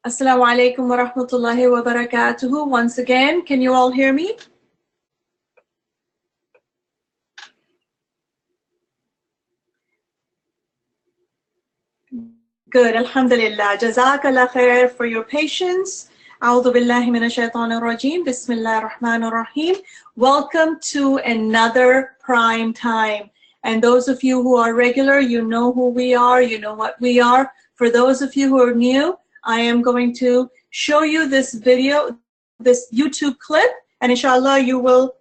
Assalamu alaikum wa rahmatullahi wa barakatuhu. Once again, can you all hear me? Good, alhamdulillah. Jazakallah khair for your patience. A'udhu billahi minash shaitanir rajim. Bismillahir rahmanir rahim. Welcome to another prime time. And those of you who are regular, you know who we are, you know what we are. For those of you who are new, I am going to show you this video, this YouTube clip, and inshallah you will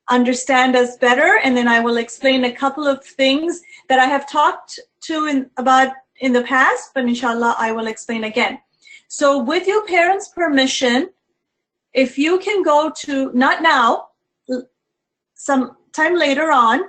understand us better, and then I will explain a couple of things that I have talked about in the past, but inshallah I will explain again. So with your parents' permission, if you can go to, not now, some time later on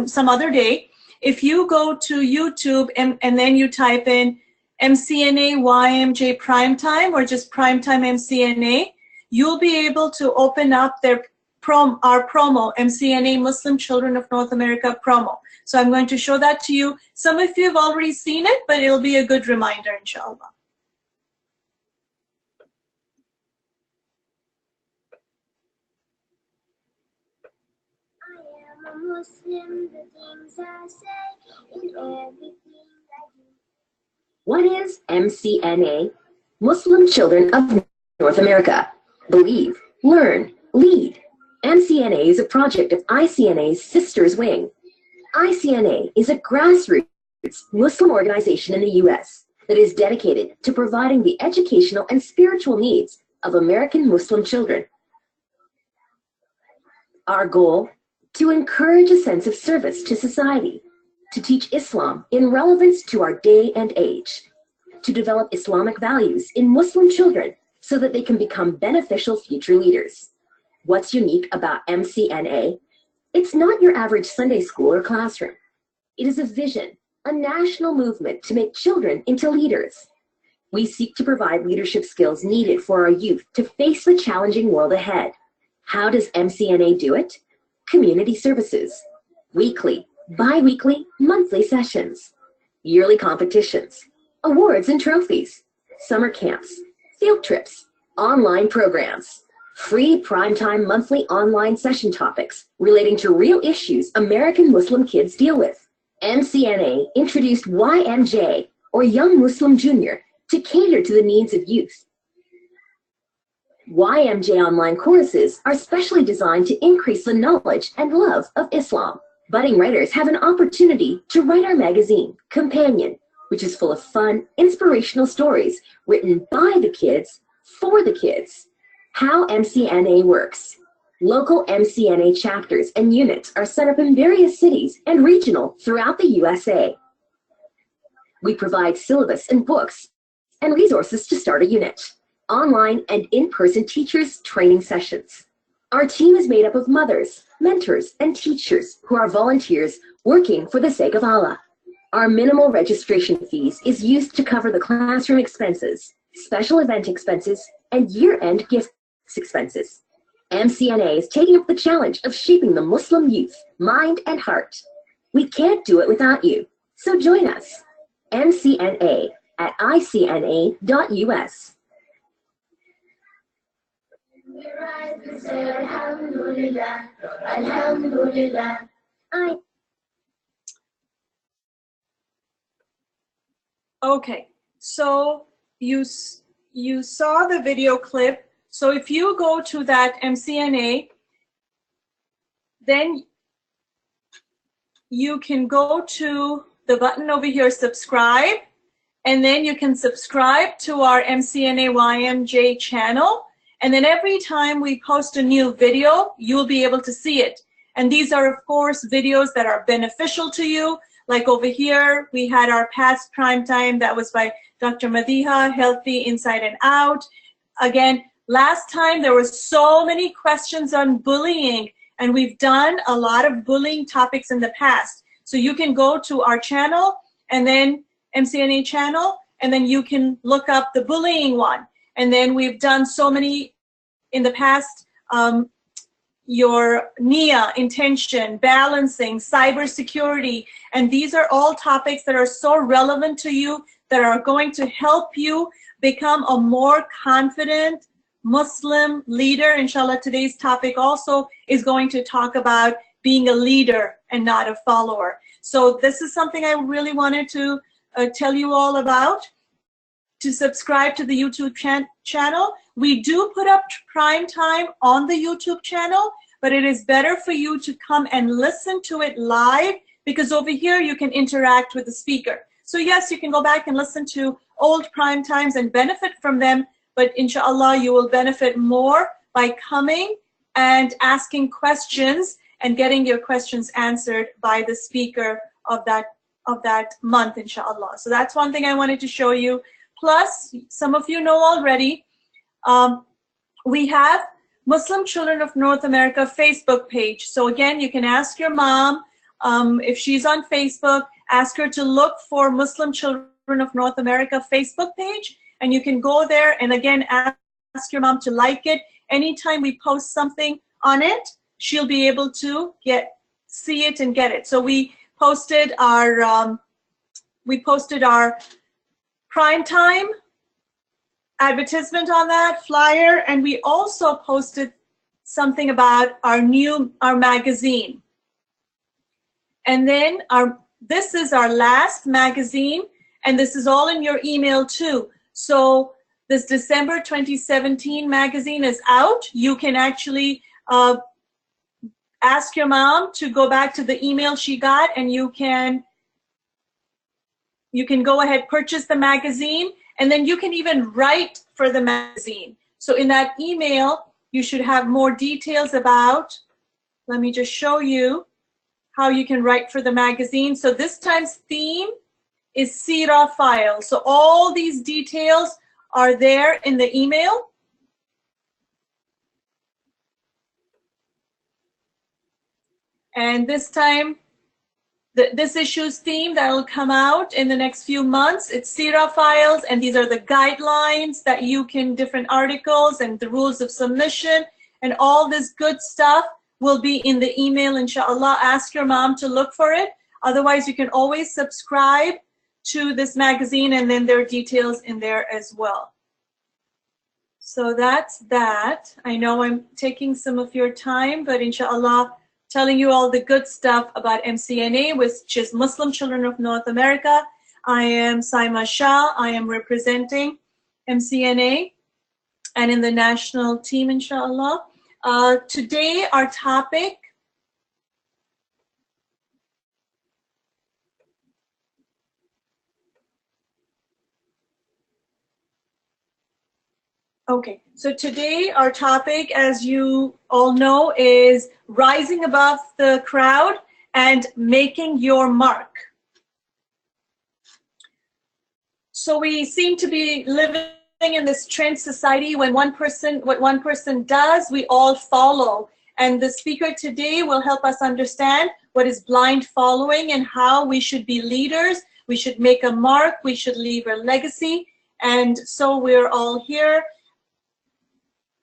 some other day, if you go to YouTube and then you type in MCNA YMJ Prime Time or just Prime Time MCNA, you'll be able to open up our promo, MCNA Muslim Children of North America promo. So I'm going to show that to you. Some of you have already seen it, but it'll be a good reminder, inshallah. I am a Muslim, the things I say in everything I do. What is MCNA? Muslim Children of North America. Believe, learn, lead. MCNA is a project of ICNA's Sisters Wing. ICNA is a grassroots Muslim organization in the U.S. that is dedicated to providing the educational and spiritual needs of American Muslim children. Our goal? To encourage a sense of service to society, to teach Islam in relevance to our day and age, to develop Islamic values in Muslim children so that they can become beneficial future leaders. What's unique about MCNA? It's not your average Sunday school or classroom. It is a vision, a national movement to make children into leaders. We seek to provide leadership skills needed for our youth to face the challenging world ahead. How does MCNA do it? Community services, weekly, bi-weekly, monthly sessions, yearly competitions, awards and trophies, summer camps, field trips, online programs, free primetime monthly online session topics relating to real issues American Muslim kids deal with. MCNA introduced YMJ, or Young Muslim Junior, to cater to the needs of youth. YMJ online courses are specially designed to increase the knowledge and love of Islam. Budding writers have an opportunity to write our magazine, Companion, which is full of fun, inspirational stories written by the kids, for the kids. How MCNA works. Local MCNA chapters and units are set up in various cities and regional throughout the USA. We provide syllabus and books and resources to start a unit. Online and in-person teachers training sessions. Our team is made up of mothers, mentors, and teachers who are volunteers working for the sake of Allah. Our minimal registration fees is used to cover the classroom expenses, special event expenses, and year-end gift expenses. MCNA is taking up the challenge of shaping the Muslim youth, mind and heart. We can't do it without you, so join us. MCNA at icna.us. We rise and say Alhamdulillah, Alhamdulillah. Okay, so you saw the video clip. So if you go to that MCNA, then you can go to the button over here, subscribe, and then you can subscribe to our MCNA YMJ channel. And then every time we post a new video, you'll be able to see it. And these are, of course, videos that are beneficial to you. Like over here, we had our past prime time that was by Dr. Madiha, Healthy Inside and Out. Again, last time there were so many questions on bullying, and we've done a lot of bullying topics in the past. So you can go to our channel and then MCNA channel, and then you can look up the bullying one. And then we've done so many in the past, your NIA, intention, balancing, cybersecurity, and these are all topics that are so relevant to you that are going to help you become a more confident Muslim leader. Inshallah, today's topic also is going to talk about being a leader and not a follower. So this is something I really wanted to tell you all about. To subscribe to the YouTube channel. We do put up Prime Time on the YouTube channel, but it is better for you to come and listen to it live, because over here you can interact with the speaker. So yes, you can go back and listen to old Prime Times and benefit from them, but inshallah you will benefit more by coming and asking questions and getting your questions answered by the speaker of that month, inshallah. So that's one thing I wanted to show you. Plus, some of you know already, we have Muslim Children of North America Facebook page. So again, you can ask your mom, if she's on Facebook, ask her to look for Muslim Children of North America Facebook page, and you can go there and again ask your mom to like it. Anytime we post something on it, she'll be able to see it and get it. So we posted our Prime Time advertisement on that flyer, and we also posted something about our magazine. And then this is our last magazine, and this is all in your email too. So this December 2017 magazine is out. You can actually ask your mom to go back to the email she got, and you can go ahead, purchase the magazine, and then you can even write for the magazine. So in that email, you should have more details about, let me just show you how you can write for the magazine. So this time's theme is Seerah file. So all these details are there in the email. And this time, this issue's theme that will come out in the next few months, it's Seerah files, and these are the guidelines that you can, different articles and the rules of submission, and all this good stuff will be in the email, inshallah. Ask your mom to look for it. Otherwise, you can always subscribe to this magazine, and then there are details in there as well. So that's that. I know I'm taking some of your time, but inshallah, telling you all the good stuff about MCNA, which is Muslim Children of North America. I am Saima Shah. I am representing MCNA and in the national team, inshallah. Today, our topic Okay, so today our topic, as you all know, is rising above the crowd and making your mark. So we seem to be living in this trend society when what one person does, we all follow. And the speaker today will help us understand what is blind following and how we should be leaders. We should make a mark, we should leave a legacy. And so we're all here.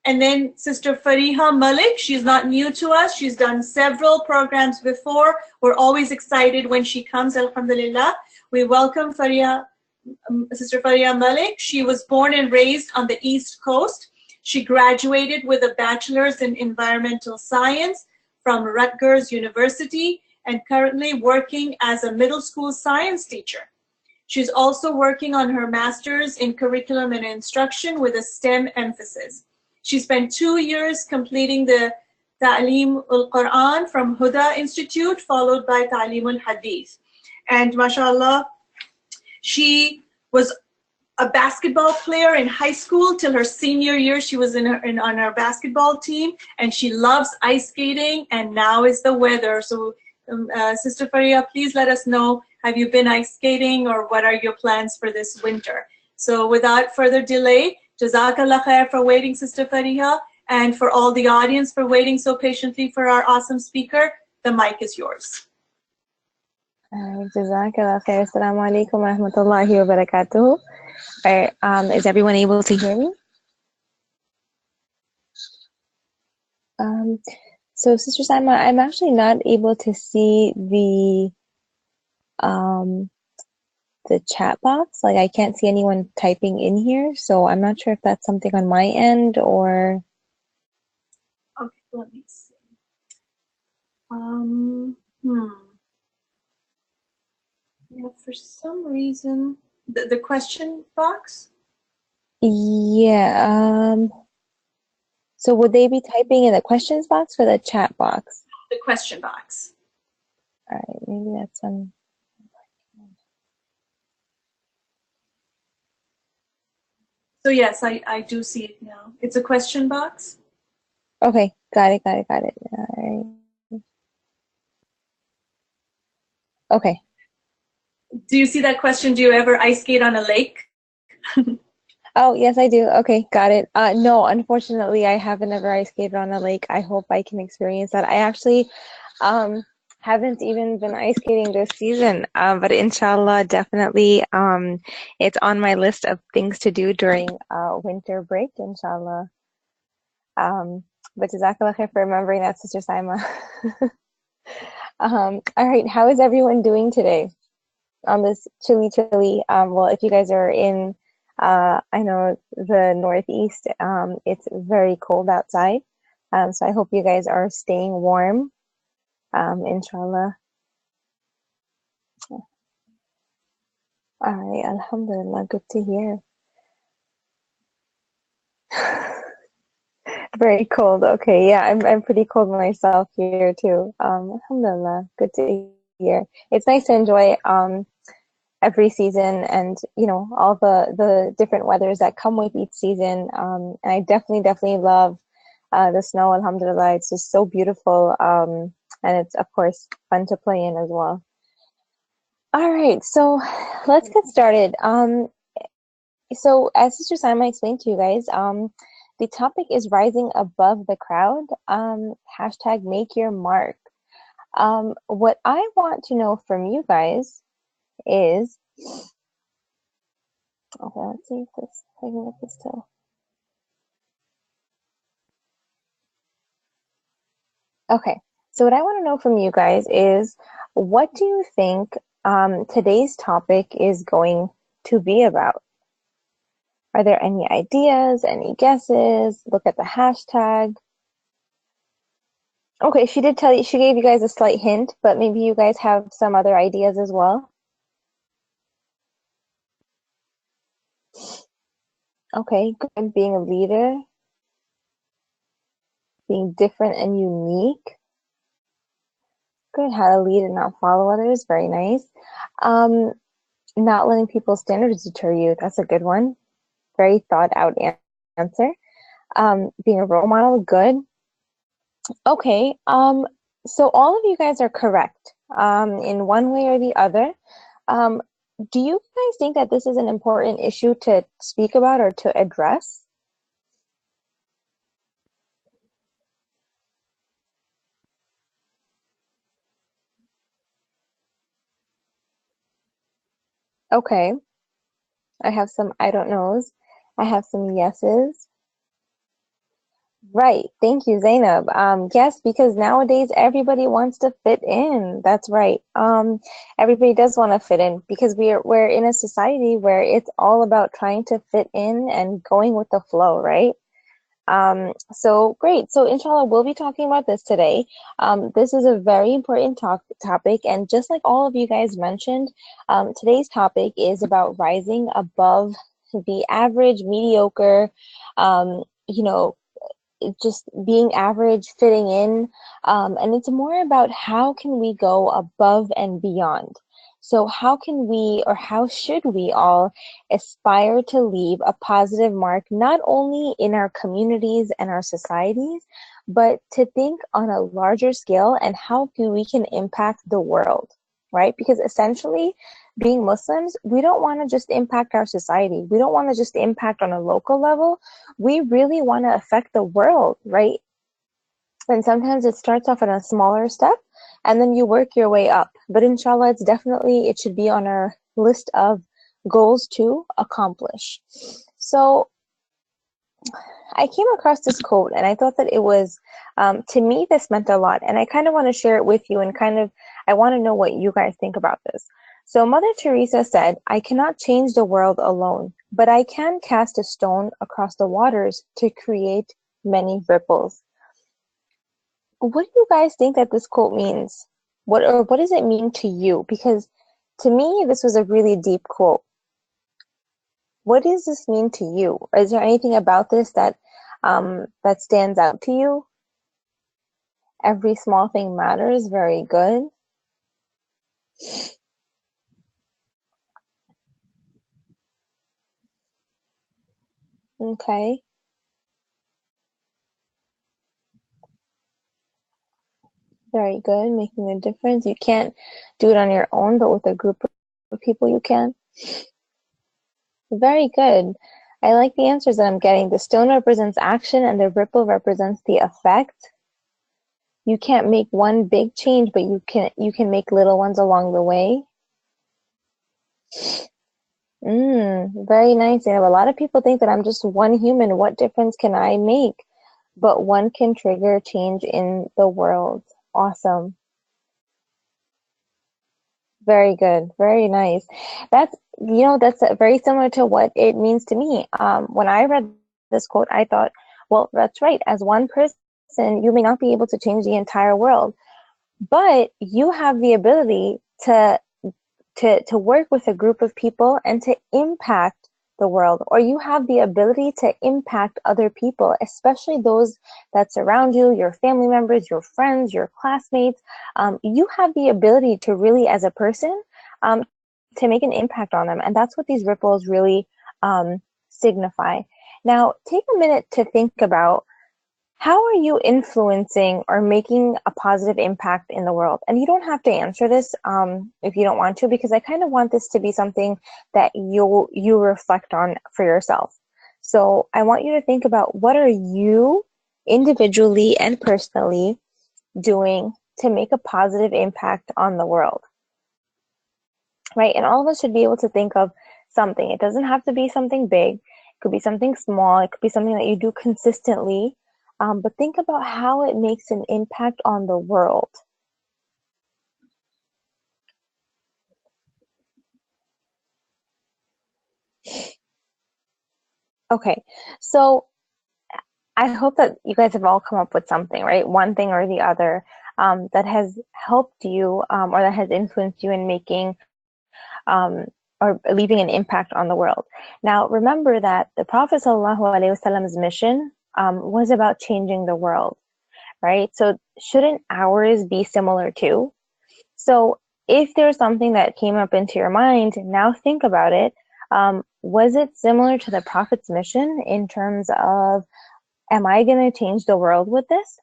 And then Sister Fariha Malik, she's not new to us. She's done several programs before. We're always excited when she comes, alhamdulillah. We welcome Sister Fariha Malik. She was born and raised on the East Coast. She graduated with a bachelor's in environmental science from Rutgers University and currently working as a middle school science teacher. She's also working on her master's in curriculum and instruction with a STEM emphasis. She spent 2 years completing the Ta'lim al-Quran from Huda Institute, followed by Ta'lim al-Hadith. And mashallah, she was a basketball player in high school till her senior year. She was on our basketball team, and she loves ice skating, and now is the weather. So Sister Fariha, please let us know, have you been ice skating, or what are your plans for this winter? So without further delay, Jazakallah khair for waiting, Sister Fariha, and for all the audience for waiting so patiently for our awesome speaker. The mic is yours. Jazakallah khair. Assalamu alaikum wa rahmatullahi wa barakatuh. Is everyone able to hear me? So Sister Saima, I'm actually not able to see the the chat box. Like I can't see anyone typing in here, so I'm not sure if that's something on my end or. Okay, let me see. Yeah, for some reason, the question box? Yeah. So would they be typing in the questions box or the chat box? The question box. All right, maybe that's on. So yes, I do see it now. It's a question box. Okay, got it. All right. Okay. Do you see that question? Do you ever ice skate on a lake? Oh, yes, I do. Okay, got it. No, unfortunately, I haven't ever ice skated on a lake. I hope I can experience that. I actually haven't even been ice skating this season, but inshallah, definitely, it's on my list of things to do during winter break, inshallah. But jazakallah khair for remembering that, Sister Saima. All right, how is everyone doing today on this chilly? Well, if you guys are in, I know the Northeast, it's very cold outside. So I hope you guys are staying warm, inshallah. All right, alhamdulillah, good to hear. Very cold. Okay, yeah, I'm pretty cold myself here too. Alhamdulillah, good to hear. It's nice to enjoy every season and all the different weathers that come with each season. And I definitely love the snow. Alhamdulillah, it's just so beautiful. And it's of course fun to play in as well. All right, so let's get started. So as Sister Simon explained to you guys, the topic is rising above the crowd. Hashtag make your mark. What I want to know from you guys is, okay, let's see if I can get this to. Okay, so what I want to know from you guys is, what do you think today's topic is going to be about? Are there any ideas, any guesses? Look at the hashtag. Okay, she did tell you, she gave you guys a slight hint, but maybe you guys have some other ideas as well. Okay, good. Being a leader, being different and unique. Good. How to lead and not follow others. Very nice. Not letting people's standards deter you. That's a good one. Very thought out answer. Being a role model. Good. Okay. So all of you guys are correct. In one way or the other. Do you guys think that this is an important issue to speak about or to address? Okay. I have some I don't knows. I have some yeses. Right. Thank you, Zainab. Yes, because nowadays everybody wants to fit in. That's right. Everybody does want to fit in because we're in a society where it's all about trying to fit in and going with the flow, right? So great. So inshallah, we'll be talking about this today. This is a very important topic, and just like all of you guys mentioned, today's topic is about rising above the average, mediocre, you know, just being average, fitting in, and it's more about how can we go above and beyond. So how can we, or how should we all aspire to leave a positive mark, not only in our communities and our societies, but to think on a larger scale and how we can impact the world, right? Because essentially, being Muslims, we don't want to just impact our society. We don't want to just impact on a local level. We really want to affect the world, right? And sometimes it starts off on a smaller step and then you work your way up. But inshallah, it should be on our list of goals to accomplish. So I came across this quote and I thought that it was, to me, this meant a lot. And I kind of want to share it with you and I want to know what you guys think about this. So Mother Teresa said, "I cannot change the world alone, but I can cast a stone across the waters to create many ripples." What do you guys think that this quote means? What does it mean to you? Because to me, this was a really deep quote. What does this mean to you? Is there anything about this that that stands out to you? Every small thing matters. Very good. Okay. Very good. Making a difference. You can't do it on your own, but with a group of people, you can. Very good. I like the answers that I'm getting. The stone represents action and the ripple represents the effect. You can't make one big change, but you can make little ones along the way. Very nice. A lot of people think that I'm just one human. What difference can I make? But one can trigger change in the world. Awesome. Very good. Very nice. That's very similar to what it means to me. When I read this quote, I thought, well, that's right. As one person, you may not be able to change the entire world, but you have the ability to work with a group of people and to impact the world, or you have the ability to impact other people, especially those that surround you, your family members, your friends, your classmates. You have the ability to really, as a person, to make an impact on them. And that's what these ripples really signify. Now, take a minute to think about, how are you influencing or making a positive impact in the world? And you don't have to answer this if you don't want to, because I kind of want this to be something that you reflect on for yourself. So I want you to think about, what are you individually and personally doing to make a positive impact on the world? Right? And all of us should be able to think of something. It doesn't have to be something big. It could be something small. It could be something that you do consistently. But think about how it makes an impact on the world. Okay, so I hope that you guys have all come up with something, right? One thing or the other that has helped you or that has influenced you in making or leaving an impact on the world. Now, remember that the Prophet ﷺ's mission was about changing the world, right? So shouldn't ours be similar too? So if there's something that came up into your mind, now think about it. Was it similar to the Prophet's mission in terms of, am I going to change the world with this?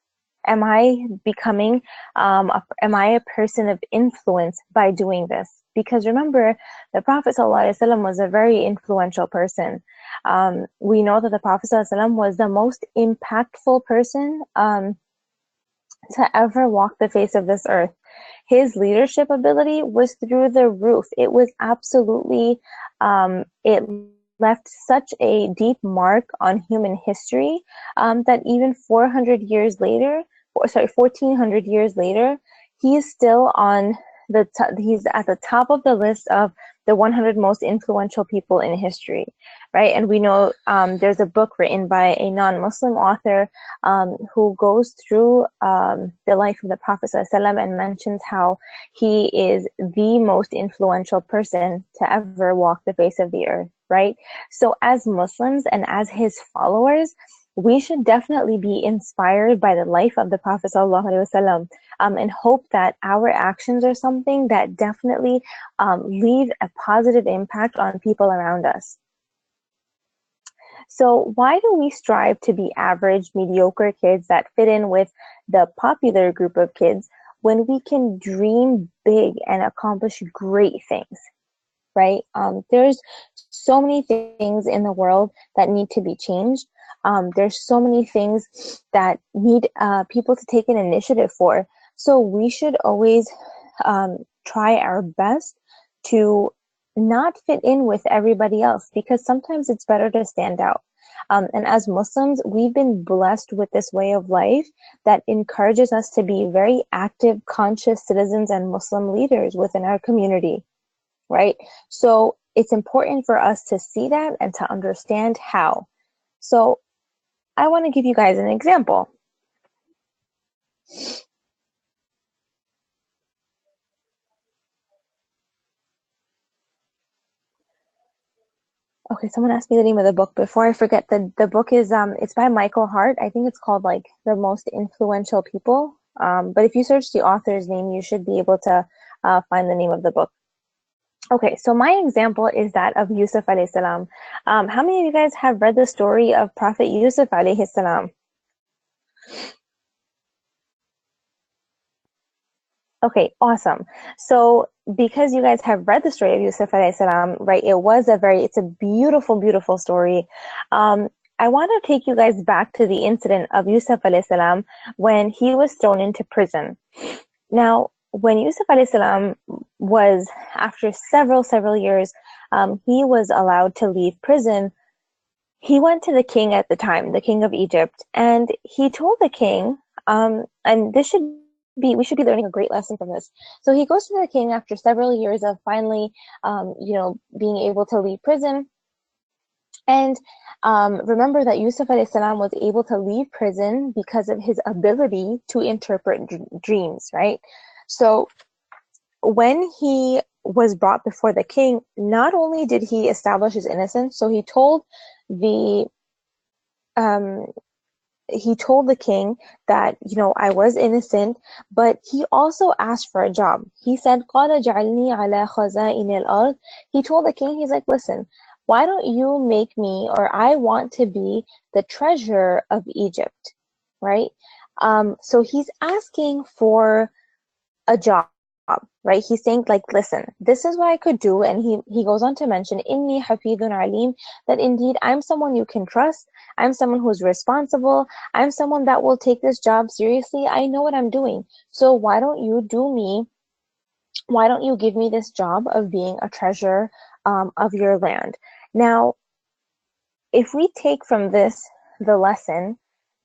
Am I becoming, am I a person of influence by doing this? Because remember, the Prophet ﷺ was a very influential person. We know that the Prophet ﷺ was the most impactful person to ever walk the face of this earth. His leadership ability was through the roof. It was absolutely, it left such a deep mark on human history that even 400 years later, 1400 years later, he's still on he's at the top of the list of the 100 most influential people in history, right? And we know there's a book written by a non-Muslim author who goes through the life of the Prophet ﷺ and mentions how he is the most influential person to ever walk the face of the earth, right? So as Muslims and as his followers, we should definitely be inspired by the life of the Prophet ﷺ and hope that our actions are something that definitely leave a positive impact on people around us. So why do we strive to be average, mediocre kids that fit in with the popular group of kids when we can dream big and accomplish great things, right? There's so many things in the world that need to be changed. There's so many things that need people to take an initiative for. So we should always try our best to not fit in with everybody else, because sometimes it's better to stand out. And as Muslims, we've been blessed with this way of life that encourages us to be very active, conscious citizens and Muslim leaders within our community. right? So it's important for us to see that and to understand how. So I want to give you guys an example. Okay, someone asked me the name of the book. Before I forget, the book is it's by Michael Hart. I think it's called like The Most Influential People. But if you search the author's name, you should be able to find the name of the book. Okay, so my example is that of Yusuf alayhi salam. How many of you guys have read the story of Prophet Yusuf alayhi salam? Okay, awesome. So because you guys have read the story of Yusuf alayhi salam, right, it's a beautiful, beautiful story. I want to take you guys back to the incident of Yusuf alayhi salam when he was thrown into prison. Now, when Yusuf alayhi salam was, after several years, he was allowed to leave prison. He went to the king at the time, the king of Egypt, and he told the king, and we should be learning a great lesson from this. So he goes to the king after several years of finally, being able to leave prison. And remember that Yusuf alayhi salam was able to leave prison because of his ability to interpret dreams, right? So when he was brought before the king, not only did he establish his innocence, so the he told the king that, I was innocent, but he also asked for a job. He said, قَالَ جَعَلْنِي عَلَى خَزَائِنِ الْأَرْضِ. He told the king, he's like, listen, why don't you make me, or I want to be the treasurer of Egypt, right? So he's asking for a job, right? He's saying, like, listen, this is what I could do. And he goes on to mention, Inni hafidun alim, that indeed I'm someone you can trust. I'm someone who's responsible. I'm someone that will take this job seriously. I know what I'm doing. So why don't you give me this job of being a treasurer of your land? Now, if we take from this the lesson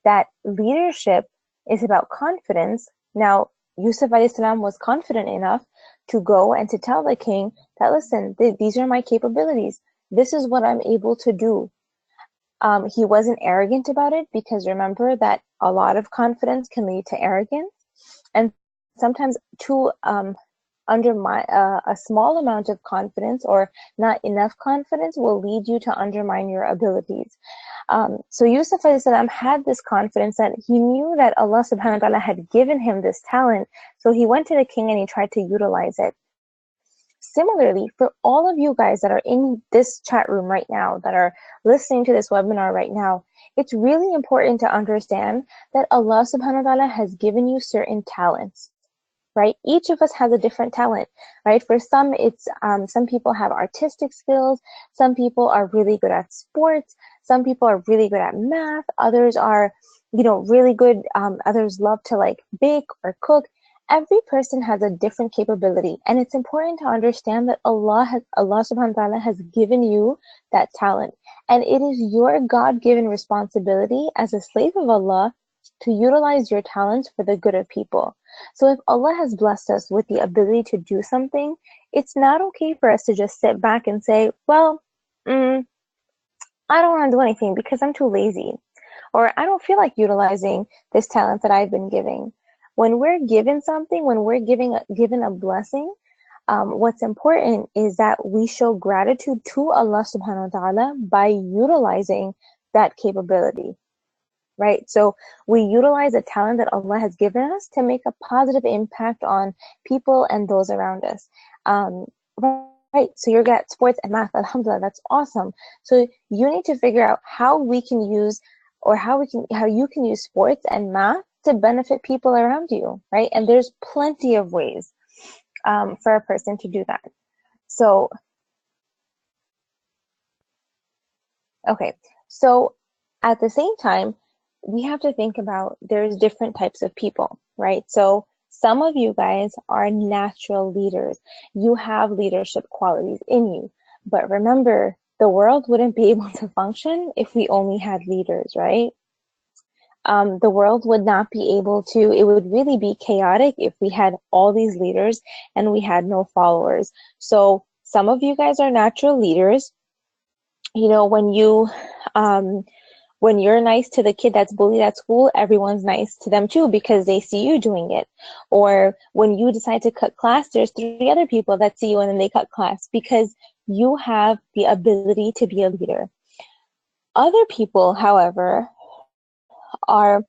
that leadership is about confidence, now Yusuf alayhi salam was confident enough to go and to tell the king that, listen, these are my capabilities. This is what I'm able to do. He wasn't arrogant about it, because remember that a lot of confidence can lead to arrogance, and sometimes a small amount of confidence or not enough confidence will lead you to undermine your abilities. So Yusuf alayhi salam had this confidence that he knew that Allah subhanahu wa ta'ala had given him this talent. So he went to the king and he tried to utilize it. Similarly, for all of you guys that are in this chat room right now, that are listening to this webinar right now, it's really important to understand that Allah subhanahu wa ta'ala has given you certain talents. Right? Each of us has a different talent, right? For some, it's some people have artistic skills. Some people are really good at sports. Some people are really good at math. Others are, really good. Others love to like bake or cook. Every person has a different capability, and it's important to understand that Allah subhanahu wa ta'ala has given you that talent, and it is your God-given responsibility as a slave of Allah to utilize your talents for the good of people. So if Allah has blessed us with the ability to do something, it's not okay for us to just sit back and say, well, I don't want to do anything because I'm too lazy, or I don't feel like utilizing this talent that I've been giving. When we're given something, when we're given a blessing, what's important is that we show gratitude to Allah subhanahu wa ta'ala by utilizing that capability. Right? So we utilize a talent that Allah has given us to make a positive impact on people and those around us. Right? So you're good at sports and math. Alhamdulillah, that's awesome. So you need to figure out how you can use sports and math to benefit people around you, right? And there's plenty of ways for a person to do that. So, okay. So at the same time, we have to think about there's different types of people, right? So some of you guys are natural leaders. You have leadership qualities in you. But remember, the world wouldn't be able to function if we only had leaders, right? The world would not be able to, it would really be chaotic if we had all these leaders and we had no followers. So some of you guys are natural leaders. You know, when you're nice to the kid that's bullied at school, everyone's nice to them too because they see you doing it. Or when you decide to cut class, there's 3 other people that see you and then they cut class because you have the ability to be a leader. Other people, however, are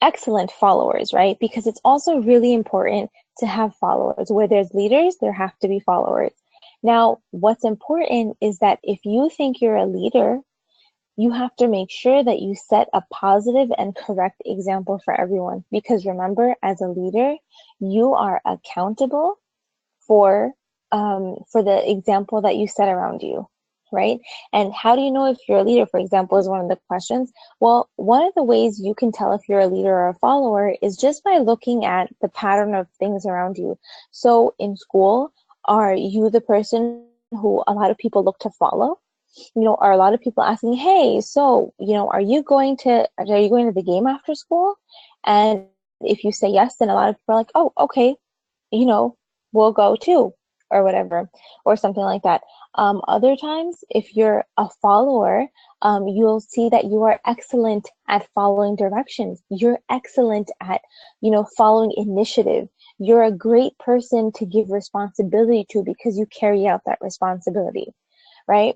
excellent followers, right? Because it's also really important to have followers. Where there's leaders, there have to be followers. Now, what's important is that if you think you're a leader, you have to make sure that you set a positive and correct example for everyone. Because remember, as a leader, you are accountable for the example that you set around you, right? And how do you know if you're a leader, for example, is one of the questions. Well, one of the ways you can tell if you're a leader or a follower is just by looking at the pattern of things around you. So in school, are you the person who a lot of people look to follow? You know, are a lot of people asking, hey, so, you know, are you going to the game after school? And if you say yes, then a lot of people are like, oh, okay, you know, we'll go too, or whatever, or something like that. Other times, if you're a follower, you'll see that you are excellent at following directions. You're excellent at, you know, following initiative. You're a great person to give responsibility to because you carry out that responsibility, right?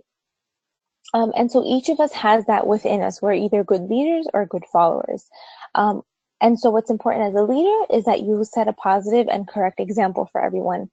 And so each of us has that within us. We're either good leaders or good followers. And so what's important as a leader is that you set a positive and correct example for everyone.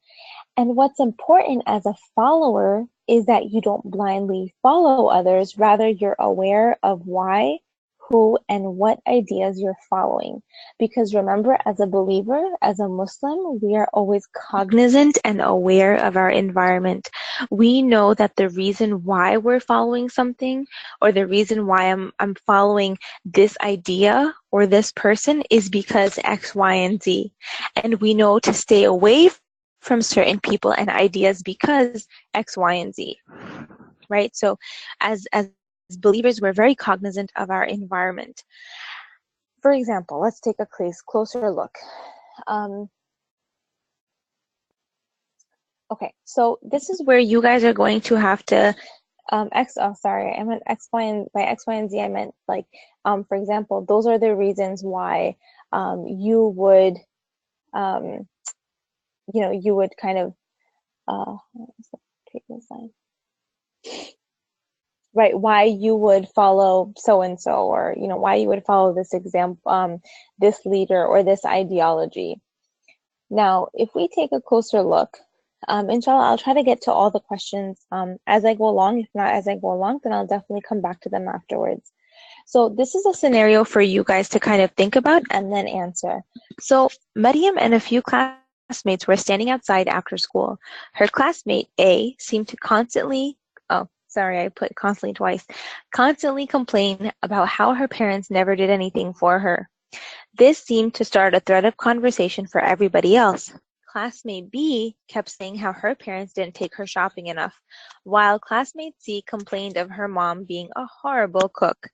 And what's important as a follower is that you don't blindly follow others. Rather, you're aware of why, who, and what ideas you're following. Because remember, as a believer, as a Muslim, we are always cognizant and aware of our environment. We know that the reason why we're following something, or the reason why I'm following this idea or this person, is because X, Y, and Z. And we know to stay away from certain people and ideas because X, Y, and Z, right? So as believers, we're very cognizant of our environment. For example, let's take a closer look. Okay, so this is where you guys are going to have to I meant X, Y, and by X, Y, and Z, I meant like, for example, those are the reasons why you would, you know, you would kind of, take this line. Right, why you would follow so-and-so, or, you know, why you would follow this this leader or this ideology. Now, if we take a closer look, inshallah, I'll try to get to all the questions as I go along. If not as I go along, then I'll definitely come back to them afterwards. So this is a scenario for you guys to kind of think about and then answer. So Maryam and a few classmates were standing outside after school. Her classmate A seemed to constantly complain about how her parents never did anything for her. This seemed to start a thread of conversation for everybody else. Classmate B kept saying how her parents didn't take her shopping enough, while classmate C complained of her mom being a horrible cook.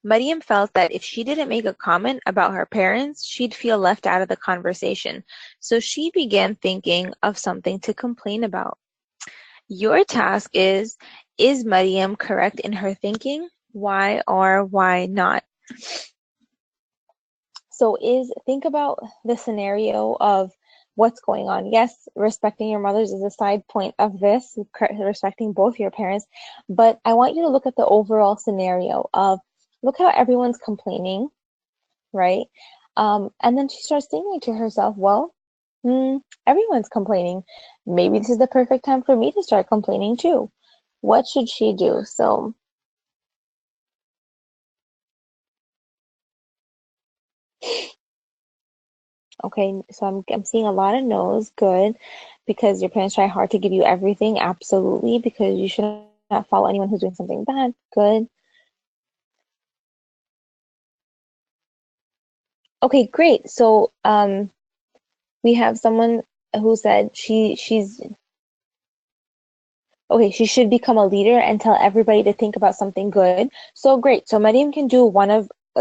Maryam felt that if she didn't make a comment about her parents, she'd feel left out of the conversation, so she began thinking of something to complain about. Your task is Maryam correct in her thinking? Why or why not? So think about the scenario of what's going on. Yes, respecting your mothers is a side point of this, respecting both your parents, but I want you to look at the overall scenario of, look how everyone's complaining, right? And then she starts thinking to herself, well, everyone's complaining. Maybe this is the perfect time for me to start complaining too. What should she do? So okay, so I'm seeing a lot of no's. Good, because your parents try hard to give you everything. Absolutely, because you should not follow anyone who's doing something bad. Good. Okay, great. So we have someone who said she's okay, she should become a leader and tell everybody to think about something good. So great. So Maryam can do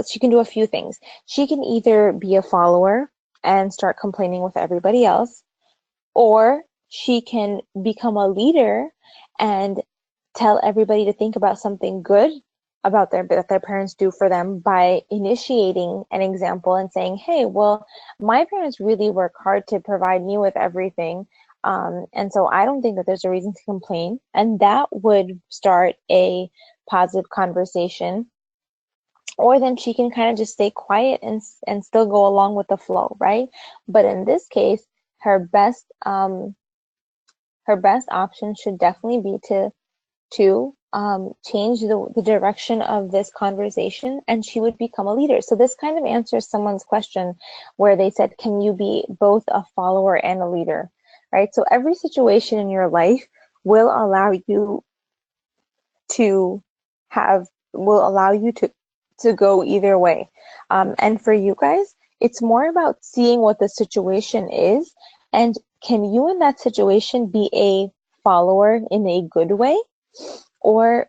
she can do a few things. She can either be a follower and start complaining with everybody else, or she can become a leader and tell everybody to think about something good about that their parents do for them by initiating an example and saying, hey, well, my parents really work hard to provide me with everything. And so I don't think that there's a reason to complain. And that would start a positive conversation. Or then she can kind of just stay quiet and still go along with the flow, right? But in this case, her best option should definitely be to change the direction of this conversation, and she would become a leader. So this kind of answers someone's question where they said, can you be both a follower and a leader, right? So every situation in your life will allow you to to go either way. And for you guys, it's more about seeing what the situation is, and can you in that situation be a follower in a good way? Or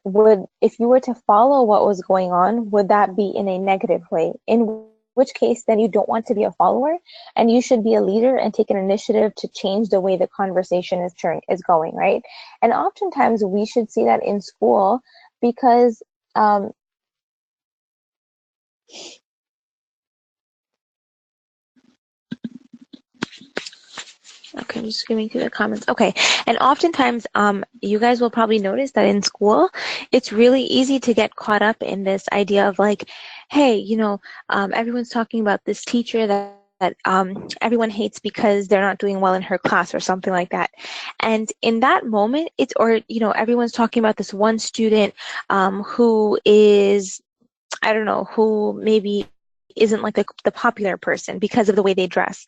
if you were to follow what was going on, would that be in a negative way? In which case, then you don't want to be a follower, and you should be a leader and take an initiative to change the way the conversation is going, right? And oftentimes we should see that in school because okay, I'm just skimming through the comments. Okay, and oftentimes, you guys will probably notice that in school, it's really easy to get caught up in this idea of like, hey, everyone's talking about this teacher that everyone hates because they're not doing well in her class or something like that. And in that moment, everyone's talking about this one student who is, I don't know, who maybe isn't like the popular person because of the way they dress.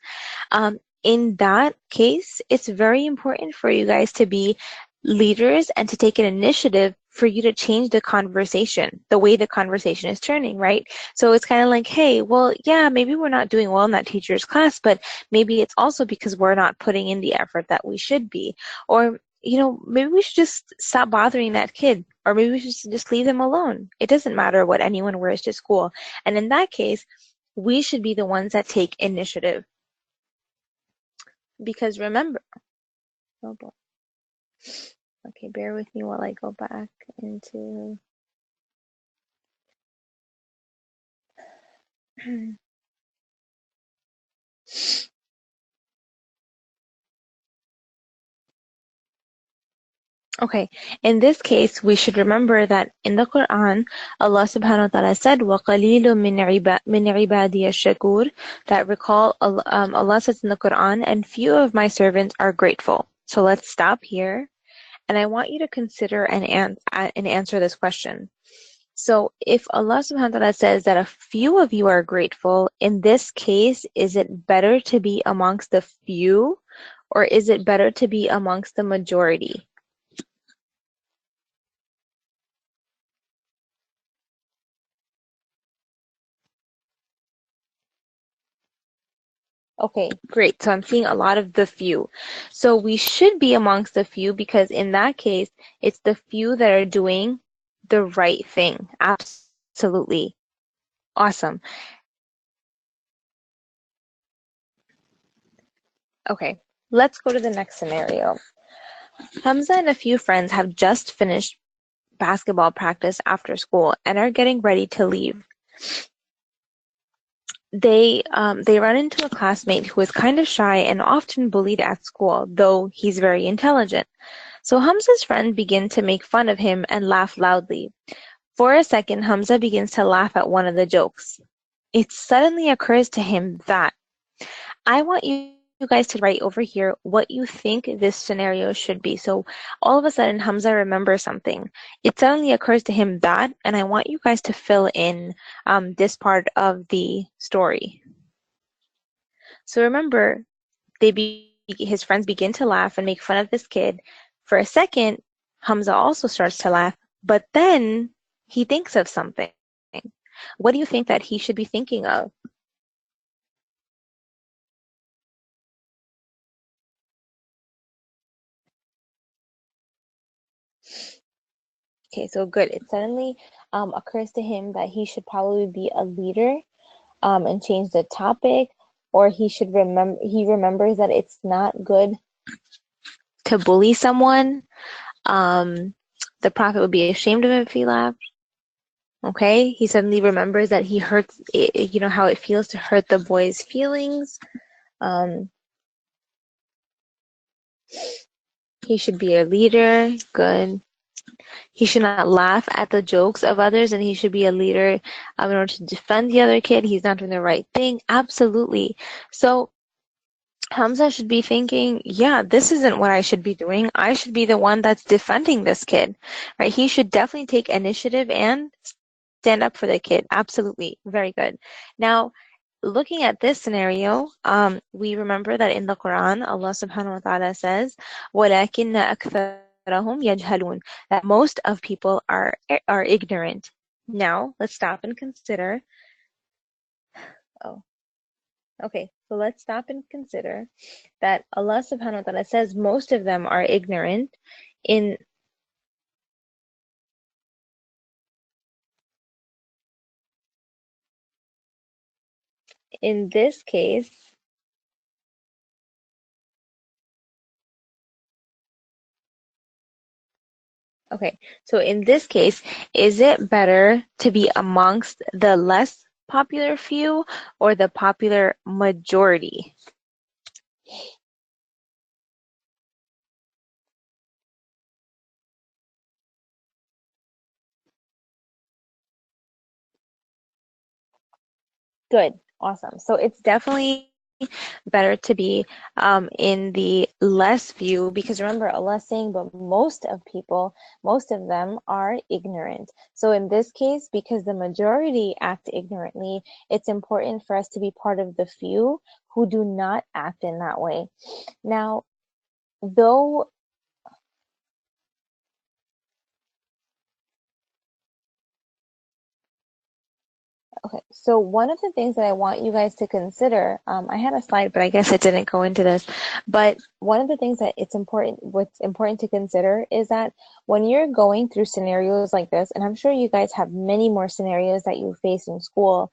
In that case, it's very important for you guys to be leaders and to take an initiative for you to change the conversation, the way the conversation is turning, right? So it's kind of like, hey, well, yeah, maybe we're not doing well in that teacher's class, but maybe it's also because we're not putting in the effort that we should be. Or, maybe we should just stop bothering that kid, or maybe we should just leave them alone. It doesn't matter what anyone wears to school. And in that case, we should be the ones that take initiative. Because remember, oh boy. Okay, bear with me while I go back into. Okay, in this case, we should remember that in the Quran, Allah subhanahu wa ta'ala said, وَقَلِيلٌ مِّنْ عِبَادِيَ الشَّكُورِ, that recall, Allah says in the Quran, and few of my servants are grateful. So let's stop here, and I want you to consider and answer this question. So if Allah subhanahu wa ta'ala says that a few of you are grateful, in this case, is it better to be amongst the few, or is it better to be amongst the majority? Okay, great. So I'm seeing a lot of the few. So we should be amongst the few because in that case, it's the few that are doing the right thing. Absolutely. Awesome. Okay, let's go to the next scenario. Hamza and a few friends have just finished basketball practice after school and are getting ready to leave. They run into a classmate who is kind of shy and often bullied at school, though he's very intelligent. So Hamza's friend begin to make fun of him and laugh loudly. For a second, Hamza begins to laugh at one of the jokes. It suddenly occurs to him that I want you guys to write over here what you think this scenario should be. So all of a sudden, Hamza remembers something. It suddenly occurs to him that, and I want you guys to fill in this part of the story. So remember, his friends begin to laugh and make fun of this kid. For a second, Hamza also starts to laugh, but then he thinks of something. What do you think that he should be thinking of? Okay, so good. It suddenly occurs to him that he should probably be a leader and change the topic, or he remembers that it's not good to bully someone, the Prophet would be ashamed of it if he laughed. Okay, he suddenly remembers that he hurts, you know, how it feels to hurt the boy's feelings. Um, he should be a leader. Good. He should not laugh at the jokes of others, and he should be a leader in order to defend the other kid. He's not doing the right thing. Absolutely. So Hamza should be thinking, yeah, this isn't what I should be doing. I should be the one that's defending this kid, right? He should definitely take initiative and stand up for the kid. Absolutely. Very good. Now, looking at this scenario, we remember that in the Quran, Allah subhanahu wa ta'ala says, وَلَكِنَّ أَكْثَرَهُمْ يَجْهَلُونَ, that most of people are ignorant. Now, let's stop and consider. Oh, okay. So let's stop and consider that Allah subhanahu wa ta'ala says most of them are ignorant. In this case, okay, so in this case, is it better to be amongst the less popular few or the popular majority? Good. Awesome. So it's definitely better to be in the less few, because remember Allah saying, but most of people, most of them are ignorant. So in this case, because the majority act ignorantly, it's important for us to be part of the few who do not act in that way. Now, though Okay, so one of the things that I want you guys to consider, I had a slide, but I guess it didn't go into this. But one of the things that what's important to consider is that when you're going through scenarios like this, and I'm sure you guys have many more scenarios that you face in school,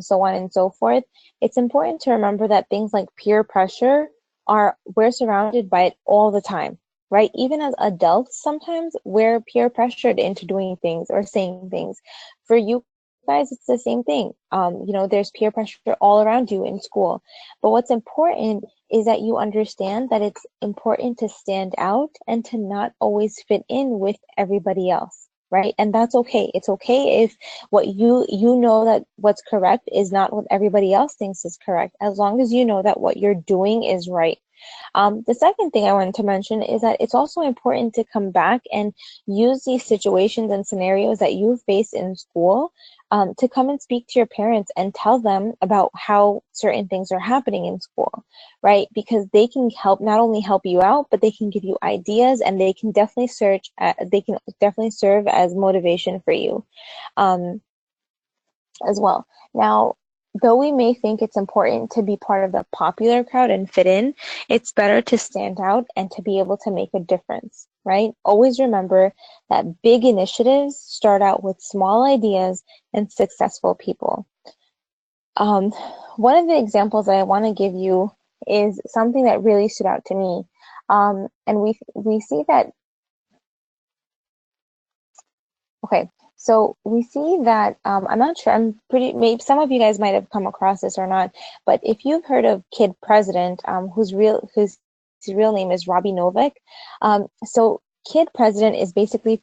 so on and so forth, it's important to remember that things like peer pressure we're surrounded by it all the time. Right? Even as adults, sometimes we're peer pressured into doing things or saying things. For you guys, it's the same thing. There's peer pressure all around you in school. But what's important is that you understand that it's important to stand out and to not always fit in with everybody else, right? And that's okay. It's okay if what you know that what's correct is not what everybody else thinks is correct, as long as you know that what you're doing is right. The second thing I wanted to mention is that it's also important to come back and use these situations and scenarios that you face in school to come and speak to your parents and tell them about how certain things are happening in school, right? Because they can not only help you out, but they can give you ideas, and they can definitely serve as motivation for you as well. Now, though we may think it's important to be part of the popular crowd and fit in, it's better to stand out and to be able to make a difference, right? Always remember that big initiatives start out with small ideas and successful people. One of the examples that I want to give you is something that really stood out to me. And we see that, okay, so we see that, I'm not sure, maybe some of you guys might have come across this or not, but if you've heard of Kid President, whose real name is Robbie Novak, so Kid President is basically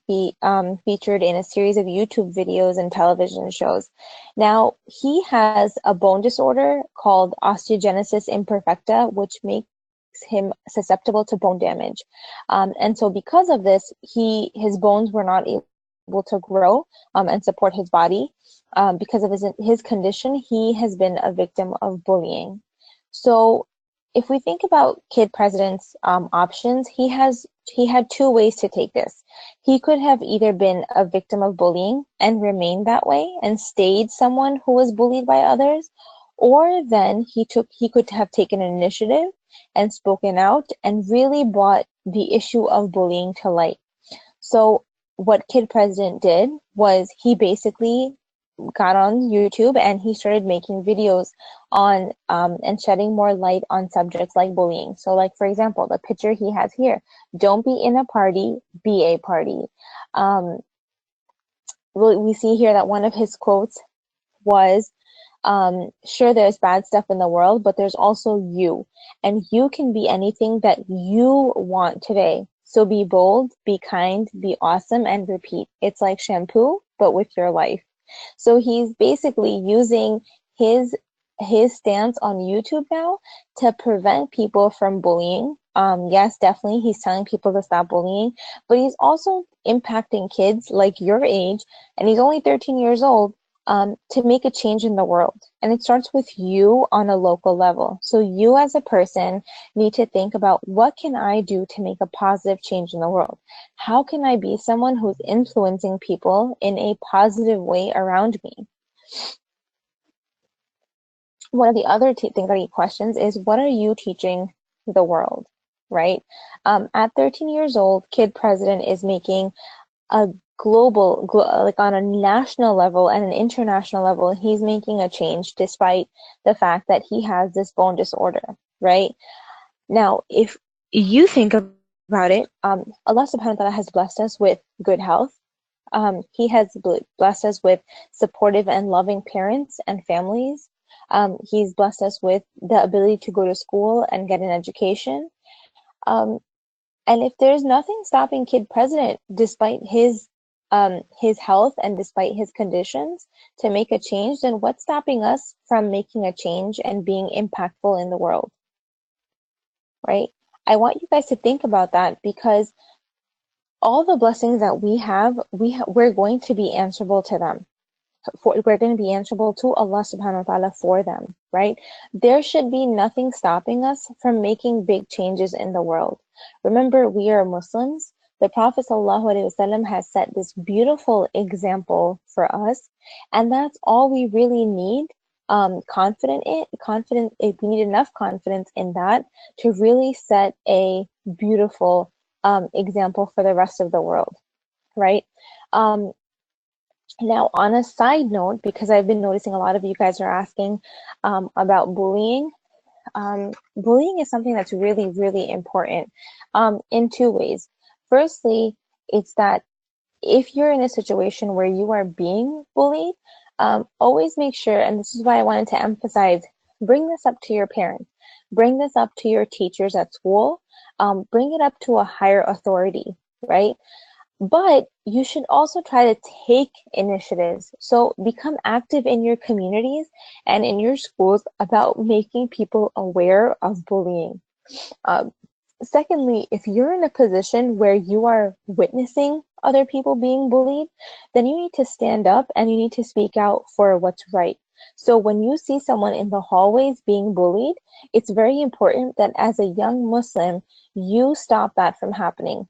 featured in a series of YouTube videos and television shows. Now, he has a bone disorder called osteogenesis imperfecta, which makes him susceptible to bone damage. And so because of this, his bones were not able to grow and support his body. Because of his condition, he has been a victim of bullying. So if we think about Kid President's options, he had two ways to take this. He could have either been a victim of bullying and remained that way and stayed someone who was bullied by others, or then he could have taken an initiative and spoken out and really brought the issue of bullying to light. So what Kid President did was he basically got on YouTube and he started making videos on and shedding more light on subjects like bullying. So like, for example, the picture he has here, don't be in a party, be a party. Um, we see here that one of his quotes was, sure, there's bad stuff in the world, but there's also you. And you can be anything that you want today. So be bold, be kind, be awesome, and repeat. It's like shampoo, but with your life. So he's basically using his his stance on YouTube now to prevent people from bullying. Yes, definitely, he's telling people to stop bullying, but he's also impacting kids like your age, and he's only 13 years old, to make a change in the world. And it starts with you on a local level. So you as a person need to think about, what can I do to make a positive change in the world? How can I be someone who's influencing people in a positive way around me? One of the other things that he questions is, what are you teaching the world, right? At 13 years old, Kid President is making a like on a national level and an international level, he's making a change despite the fact that he has this bone disorder, right? Now, if you think about it, Allah subhanahu wa ta'ala has blessed us with good health. He has blessed us with supportive and loving parents and families. He's blessed us with the ability to go to school and get an education. Um, and if there's nothing stopping Kid President, despite his health and despite his conditions, to make a change, then what's stopping us from making a change and being impactful in the world, right? I want you guys to think about that, because all the blessings that we have, we're going to be answerable to them. We're going to be answerable to Allah subhanahu wa ta'ala for them, right? There should be nothing stopping us from making big changes in the world. Remember, we are Muslims. The Prophet ﷺ has set this beautiful example for us, and that's all we really need. We need enough confidence in that to really set a beautiful example for the rest of the world, right? Now, on a side note, because I've been noticing a lot of you guys are asking about bullying. Bullying is something that's really, really important in two ways. Firstly, it's that if you're in a situation where you are being bullied, always make sure, and this is why I wanted to emphasize, bring this up to your parents, bring this up to your teachers at school, bring it up to a higher authority, right? But you should also try to take initiatives. So become active in your communities and in your schools about making people aware of bullying. Secondly, if you're in a position where you are witnessing other people being bullied, then you need to stand up and you need to speak out for what's right. So when you see someone in the hallways being bullied, it's very important that as a young Muslim, you stop that from happening.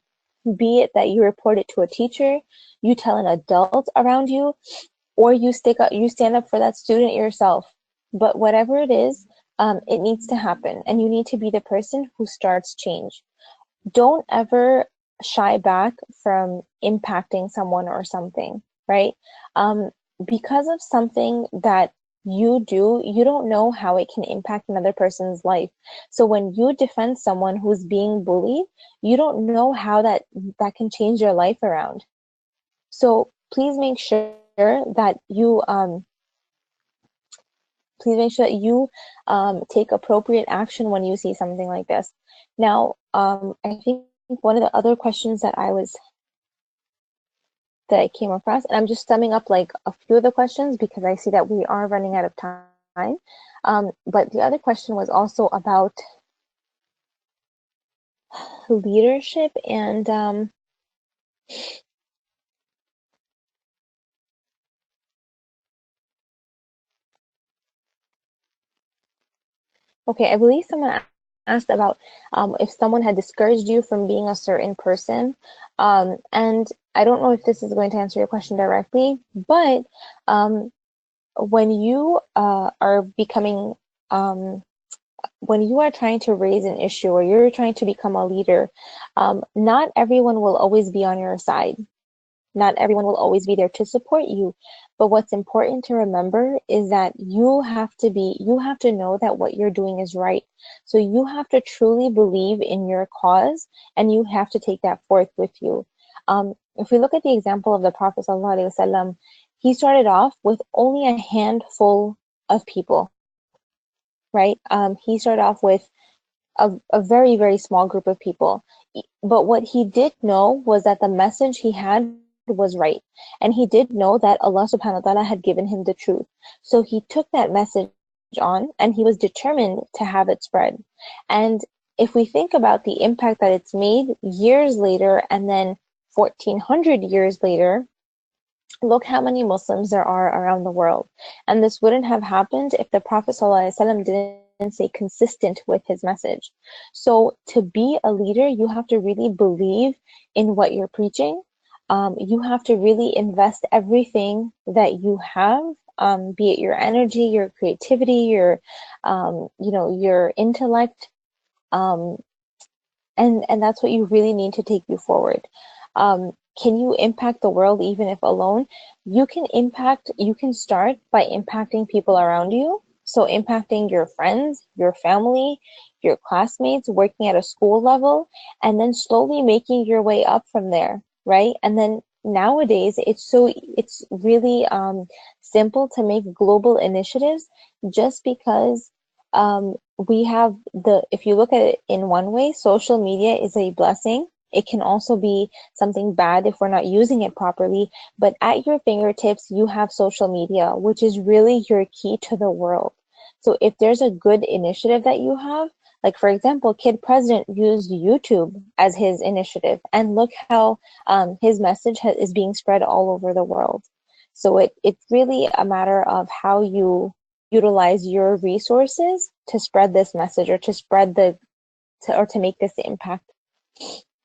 Be it that you report it to a teacher, you tell an adult around you, or you stand up for that student yourself. But whatever it is, it needs to happen, and you need to be the person who starts change. Don't ever shy back from impacting someone or something, right? Because of something that you do, you don't know how it can impact another person's life. So when you defend someone who's being bullied, you don't know how that can change your life around. So please make sure that you take appropriate action when you see something like this. Now, I think one of the other questions that I came across, and I'm just summing up like a few of the questions because I see that we are running out of time. But the other question was also about leadership and okay, I believe someone asked about if someone had discouraged you from being a certain person. And I don't know if this is going to answer your question directly, but when you are becoming, when you are trying to raise an issue or you're trying to become a leader, not everyone will always be on your side. Not everyone will always be there to support you. But what's important to remember is that you have to know that what you're doing is right. So you have to truly believe in your cause, and you have to take that forth with you. If we look at the example of the Prophet ﷺ, he started off with only a handful of people, right? He started off with a very, very small group of people. But what he did know was that the message he had was right. And he did know that Allah subhanahu wa ta'ala had given him the truth. So he took that message on, and he was determined to have it spread. And if we think about the impact that it's made years later, and then 1400 years later, look how many Muslims there are around the world. And this wouldn't have happened if the Prophet ﷺ didn't stay consistent with his message. So to be a leader, you have to really believe in what you're preaching. You have to really invest everything that you have, be it your energy, your creativity, your your intellect, and that's what you really need to take you forward. Can you impact the world even if alone? You can start by impacting people around you. So impacting your friends, your family, your classmates, working at a school level, and then slowly making your way up from there, right? And then nowadays, it's really simple to make global initiatives, just because if you look at it in one way, social media is a blessing. It can also be something bad if we're not using it properly, but at your fingertips, you have social media, which is really your key to the world. So if there's a good initiative that you have, like for example, Kid President used YouTube as his initiative, and look how his message is being spread all over the world. So it's really a matter of how you utilize your resources to spread this message, or to make this impact.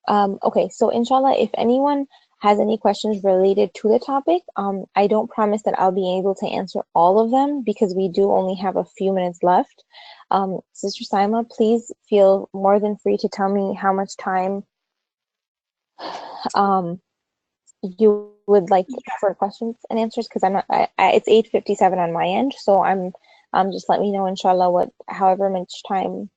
Okay, so inshallah, if anyone has any questions related to the topic, I don't promise that I'll be able to answer all of them, because we do only have a few minutes left. Sister Saima, please feel more than free to tell me how much time you would like for questions and answers, because it's 8:57 on my end, so I'm just let me know, inshallah, however much time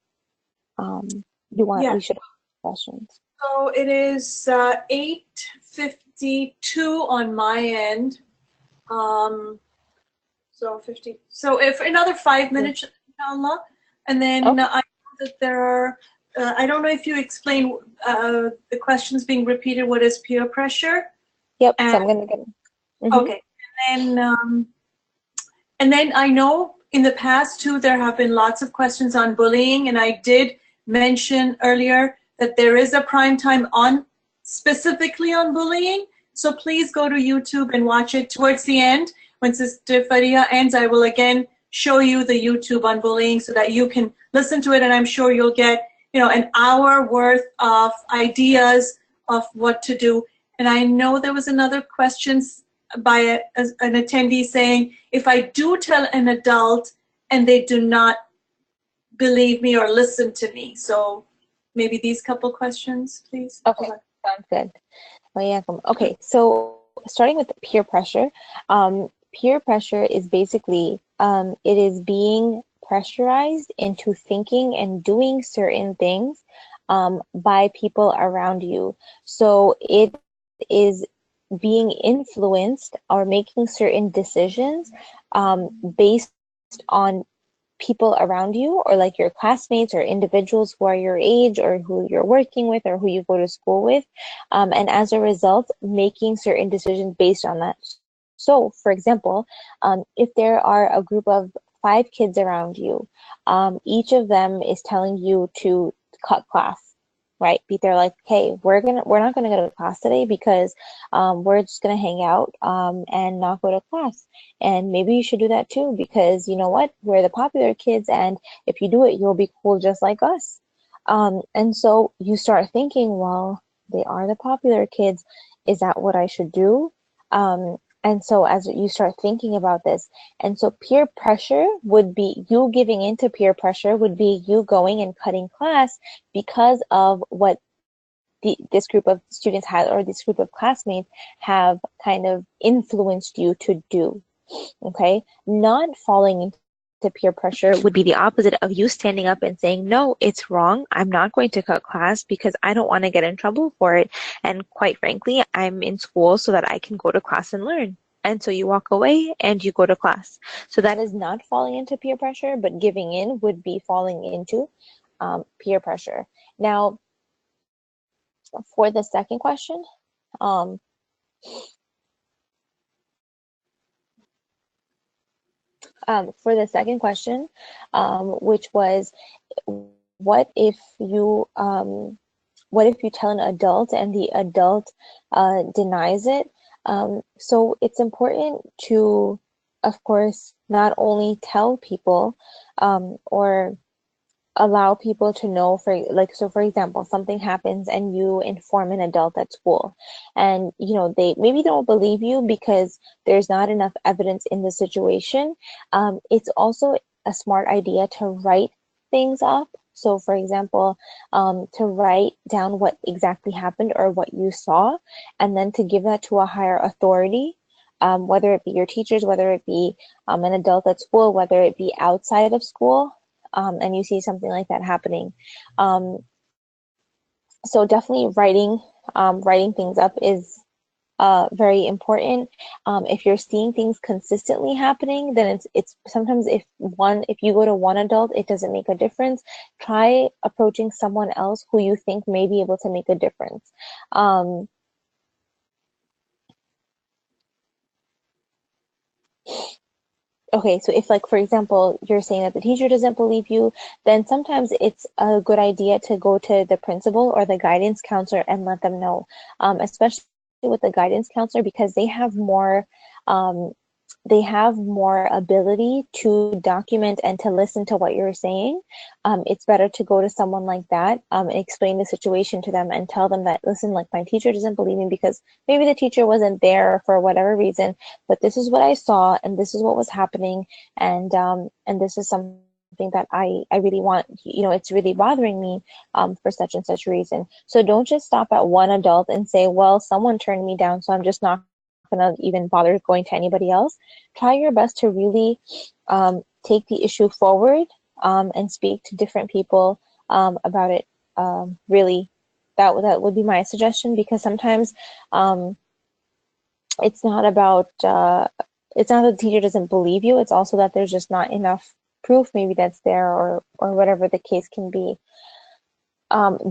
you want. Yeah. We should have questions. So it is 8:52 on my end. So if another 5 minutes, inshallah, and then Okay. I know that there are. I don't know if you explain the questions being repeated. What is peer pressure? Yep. So I'm gonna get. Okay, and then I know in the past too there have been lots of questions on bullying, and I did mention earlier that there is a prime time specifically on bullying. So please go to YouTube and watch it towards the end. When Sister Faria ends, I will again show you the YouTube on bullying so that you can listen to it, and I'm sure you'll get an hour worth of ideas of what to do. And I know there was another question by an attendee saying, if I do tell an adult and they do not believe me or listen to me. So maybe these couple questions, please. Okay, sounds good. Okay, so starting with peer pressure. Peer pressure is basically, it is being pressurized into thinking and doing certain things by people around you. So it is being influenced or making certain decisions based on people around you, or like your classmates or individuals who are your age, or who you're working with, or who you go to school with, and as a result making certain decisions based on that. So for example, if there are a group of 5 kids around you, each of them is telling you to cut class, right? They're like, hey, we're not gonna go to class today because we're just gonna hang out and not go to class. And maybe you should do that too, because you know what? We're the popular kids, and if you do it, you'll be cool just like us. And so you start thinking, well, they are the popular kids. Is that what I should do? And so as you start thinking about this, and so peer pressure would be, you giving into peer pressure would be you going and cutting class because of what this group of students has, or this group of classmates have kind of influenced you to do. Okay, not falling into peer pressure would be the opposite of you standing up and saying, no, it's wrong. I'm not going to cut class because I don't want to get in trouble for it. And quite frankly, I'm in school so that I can go to class and learn. And so you walk away and you go to class. So that is not falling into peer pressure, but giving in would be falling into peer pressure. Now, for the second question, which was, what if you tell an adult and the adult denies it? So it's important to, of course, not only tell people or allow people to know, for example, something happens and you inform an adult at school, and they maybe don't believe you because there's not enough evidence in the situation. It's also a smart idea to write things up. So for example, to write down what exactly happened or what you saw, and then to give that to a higher authority, whether it be your teachers, whether it be an adult at school, whether it be outside of school, and you see something like that happening. So definitely writing things up is very important. If you're seeing things consistently happening, then it's sometimes if you go to one adult, it doesn't make a difference. Try approaching someone else who you think may be able to make a difference. Okay, so if, like, for example, you're saying that the teacher doesn't believe you, then sometimes it's a good idea to go to the principal or the guidance counselor and let them know, especially with the guidance counselor, because they have more ability to document and to listen to what you're saying. It's better to go to someone like that and explain the situation to them and tell them that, listen, like, my teacher doesn't believe me because maybe the teacher wasn't there for whatever reason, but this is what I saw and this is what was happening, and this is something that I really want, it's really bothering me for such and such reason. So don't just stop at one adult and say, well, someone turned me down, so I'm just not going to even bother going to anybody else. Try your best to really take the issue forward and speak to different people about it. Really, that would be my suggestion, because sometimes it's not about it's not that the teacher doesn't believe you, it's also that there's just not enough proof maybe that's there, or whatever the case can be.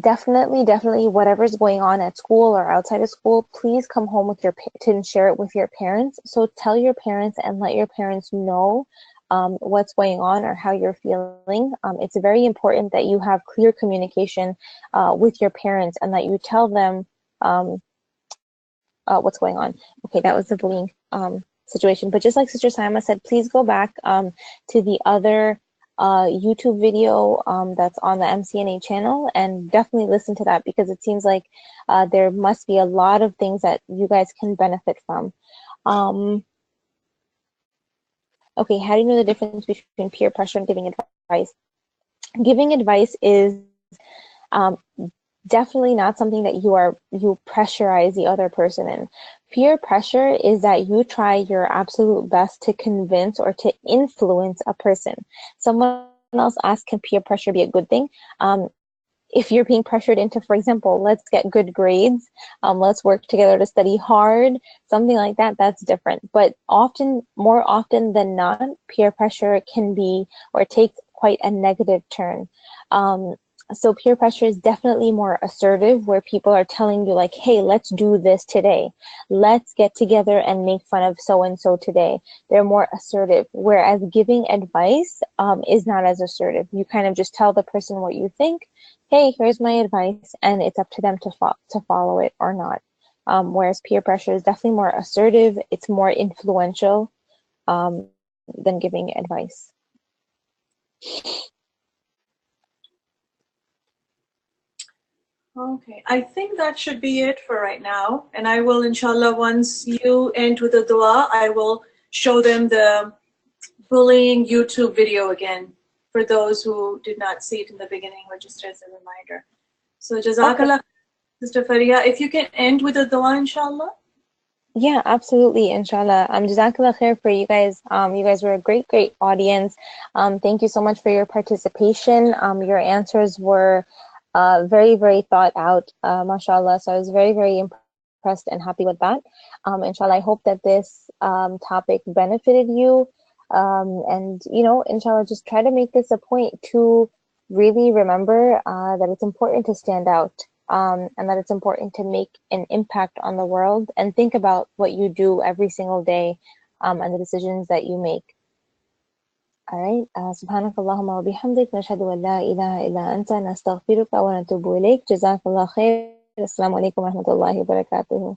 Definitely, whatever's going on at school or outside of school, please come home with and share it with your parents. So tell your parents and let your parents know what's going on or how you're feeling. It's very important that you have clear communication with your parents and that you tell them what's going on. Okay, that was the bullying situation. But just like Sister Saima said, please go back to the other YouTube video that's on the MCNA channel and definitely listen to that, because it seems like there must be a lot of things that you guys can benefit from. Okay, how do you know the difference between peer pressure and giving advice? Giving advice is definitely not something that you pressurize the other person in. Peer pressure is that you try your absolute best to convince or to influence a person. Someone else asked, can peer pressure be a good thing? If you're being pressured into, for example, let's get good grades, let's work together to study hard, something like that, that's different. But more often than not, peer pressure can be or take quite a negative turn. So peer pressure is definitely more assertive, where people are telling you, like, hey, let's do this today. Let's get together and make fun of so-and-so today. They're more assertive, whereas giving advice is not as assertive. You kind of just tell the person what you think. Hey, here's my advice, and it's up to them to follow it or not. Whereas peer pressure is definitely more assertive. It's more influential than giving advice. Okay, I think that should be it for right now. And I will, inshallah, once you end with a dua, I will show them the bullying YouTube video again for those who did not see it in the beginning, or just as a reminder. So Jazakallah. Sister Fariha, if you can end with a dua, inshallah. Yeah, absolutely, inshallah. Jazakallah khair for you guys. You guys were a great, great audience. Thank you so much for your participation. Your answers were very, very thought out, mashallah. So I was very, very impressed and happy with that. Inshallah, I hope that this topic benefited you. And, you know, inshallah, just try to make this a point to really remember that it's important to stand out. And that it's important to make an impact on the world and think about what you do every single day and the decisions that you make. All right. سبحانك اللهم وبحمدك نشهد أن لا إله إلا أنت نستغفرك ونتوب إليك جزاك الله خير السلام عليكم ورحمة الله وبركاته.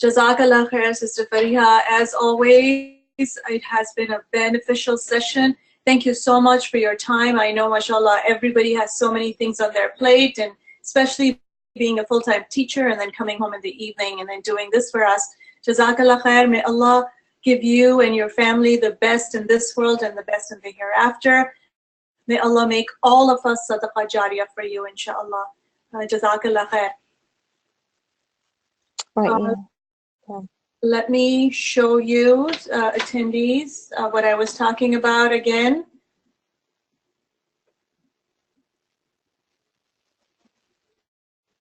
Jazakallah khair, Sister Fariha. As always, it has been a beneficial session. Thank you so much for your time. I know, mashallah, everybody has so many things on their plate, and especially being a full-time teacher and then coming home in the evening and then doing this for us. Jazakallah khair. May Allah give you and your family the best in this world and the best in the hereafter. May Allah make all of us sadaqah jariyah for you, inshallah. Jazakallah khair. Let me show you, attendees, what I was talking about again.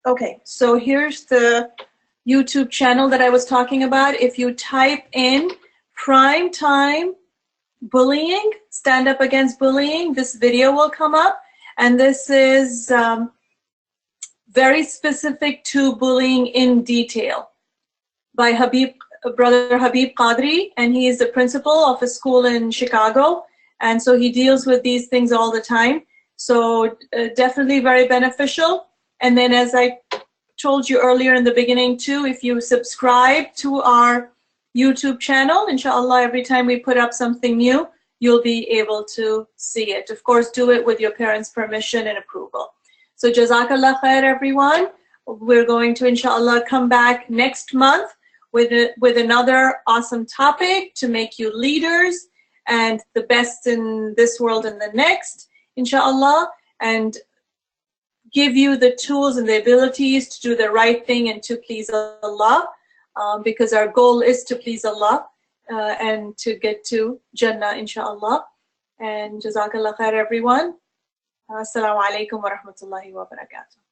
Okay, so here's the YouTube channel that I was talking about. If you type in Prime Time Bullying, Stand Up Against Bullying, this video will come up. And this is very specific to bullying in detail by Brother Habib Qadri, and he is the principal of a school in Chicago. And so he deals with these things all the time. So definitely very beneficial. And then, as I told you earlier in the beginning too, if you subscribe to our YouTube channel, inshallah, every time we put up something new, you'll be able to see it. Of course, do it with your parents' permission and approval. So Jazakallah khair, everyone. We're going to, inshallah, come back next month with another awesome topic to make you leaders and the best in this world and the next, inshallah, and give you the tools and the abilities to do the right thing and to please Allah, because our goal is to please Allah and to get to Jannah, inshallah. And Jazakallah khair, everyone. Assalamu alaikum wa rahmatullahi wa barakatuh.